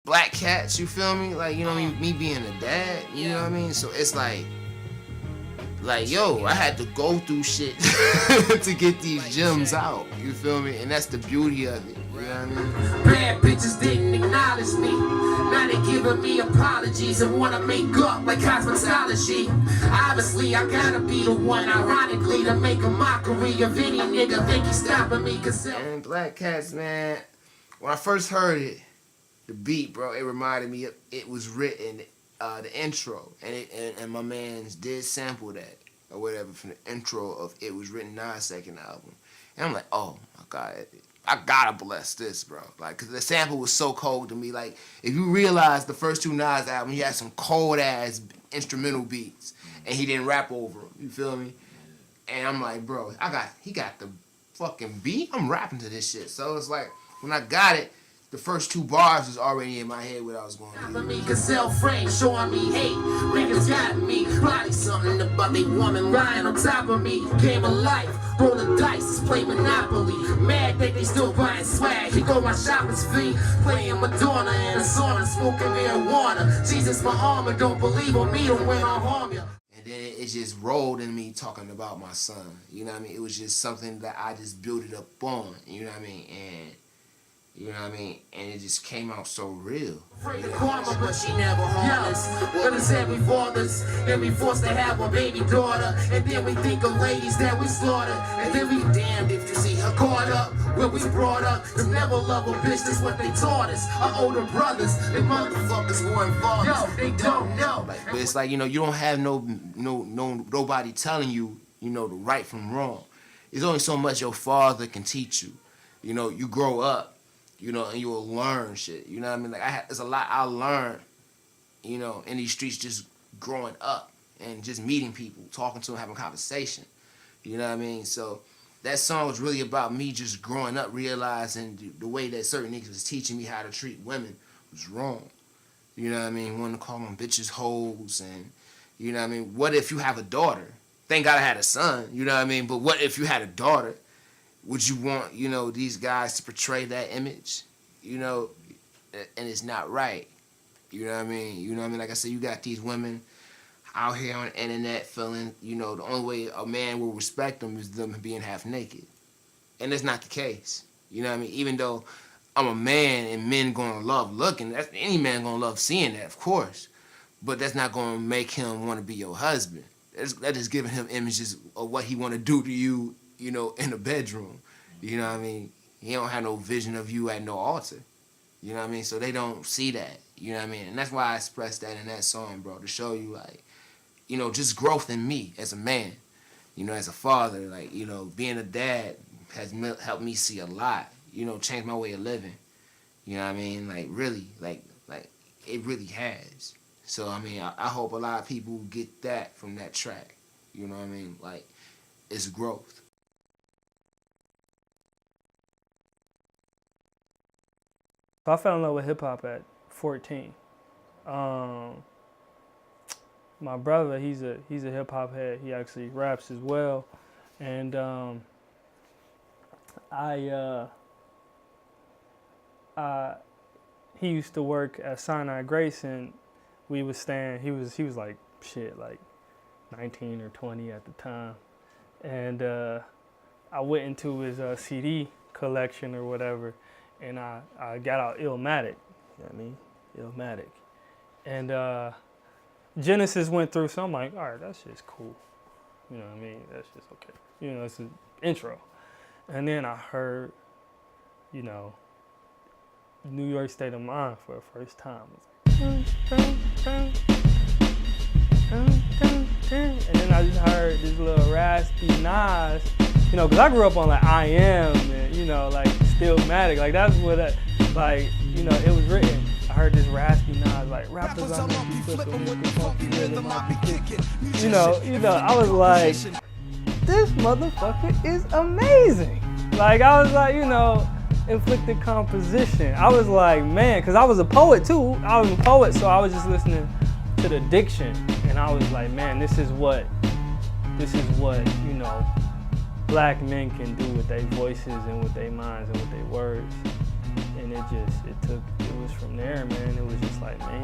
black cats, you feel me? Like, you know what I mean? Me being a dad, you know what I mean? So it's like, yo, I had to go through shit to get these gems out, you feel me? And that's the beauty of it, you know what I mean? Bad bitches didn't acknowledge me. Now they giving me apologies and wanna make up like cosmetology. Obviously, I gotta be the one, ironically, to make a mockery of any nigga think he's stopping me. And Black Cats, man, when I first heard it, the beat, bro, it reminded me of It Was Written, the intro, and my mans did sample that or whatever from the intro of It Was Written Nas' second album, and I'm like, oh my god, I gotta bless this, bro, like, cause the sample was so cold to me. Like, if you realize the first two Nas albums, he had some cold ass instrumental beats, and he didn't rap over them. You feel me? And I'm like, bro, he got the fucking beat. I'm rapping to this shit. So it's like when I got it, the first two bars was already in my head what I was going to do. Me can sell frame, showing me hate. Niggas got me, body something about they woman lying on top of me. Game of life, roll the dice, play Monopoly. Mad that they still buying swag. Here go my shopping's fee. Playing Madonna and a sauna, smoking marijuana. Jesus, my armor, don't believe on me, don't win, I'll harm you. And then it just rolled in me talking about my son. You know what I mean? It was just something that I just built it up on. You know what I mean? And you know what I mean? And it just came out so real. Afraid of karma, but she never harmed us. What is every fathers? And we forced to have a baby daughter. And then we think of ladies that we slaughter. And then we damned if you see her caught up. Where we brought up to never love a bitch, that's what they taught us. Our older brothers, they motherfuckers who involved. Yo, they don't know. But it's like, you know, you don't have nobody telling you, you know, the right from wrong. There's only so much your father can teach you. You know, you grow up. You know, and you'll learn shit. You know what I mean? Like, there's a lot I learned, you know, in these streets just growing up and just meeting people, talking to them, having conversation. You know what I mean? So that song was really about me just growing up, realizing the way that certain niggas was teaching me how to treat women was wrong. You know what I mean? Wanting to call them bitches hoes and, you know what I mean? What if you have a daughter? Thank God I had a son, you know what I mean? But what if you had a daughter? Would you want, you know, these guys to portray that image? You know, and it's not right. You know what I mean? You know what I mean? Like I said, you got these women out here on the internet feeling, you know, the only way a man will respect them is them being half naked. And that's not the case. You know what I mean? Even though I'm a man and men gonna love looking, any man gonna love seeing that, of course. But that's not gonna make him wanna be your husband. That is giving him images of what he wanna do to you, you know, in the bedroom. You know what I mean? He don't have no vision of you at no altar. You know what I mean? So they don't see that. You know what I mean? And that's why I expressed that in that song, bro, to show you, like, you know, just growth in me as a man. You know, as a father, like, you know, being a dad has helped me see a lot. You know, change my way of living. You know what I mean? Like, really, like it really has. So, I mean, I hope a lot of people get that from that track. You know what I mean? Like, it's growth. I fell in love with hip hop at 14. My brother, he's a hip hop head. He actually raps as well, and he used to work at Sinai Grace, and we was staying. He was like shit, like 19 or 20 at the time, and I went into his CD collection or whatever. And I got out Illmatic, you know what I mean? Illmatic. And Genesis went through, so I'm like, all right, that's just cool. You know what I mean? That's just okay. You know, it's an intro. And then I heard, you know, New York State of Mind for the first time. And then I just heard this little raspy Nas, you know, because I grew up on like I Am and, you know, like Stillmatic. Like that's what, like, you know, it was written. I heard this raspy Nas, like rappers on the flipping with the funky rhythm, I be kicking. You know, I was like, this motherfucker is amazing. Like I was like, you know, inflicted composition. I was like, man, because I was a poet too. I was a poet, so I was just listening to the diction, and I was like, man, this is what, you know, black men can do with their voices and with their minds and with their words. And it was from there, man. It was just like, man,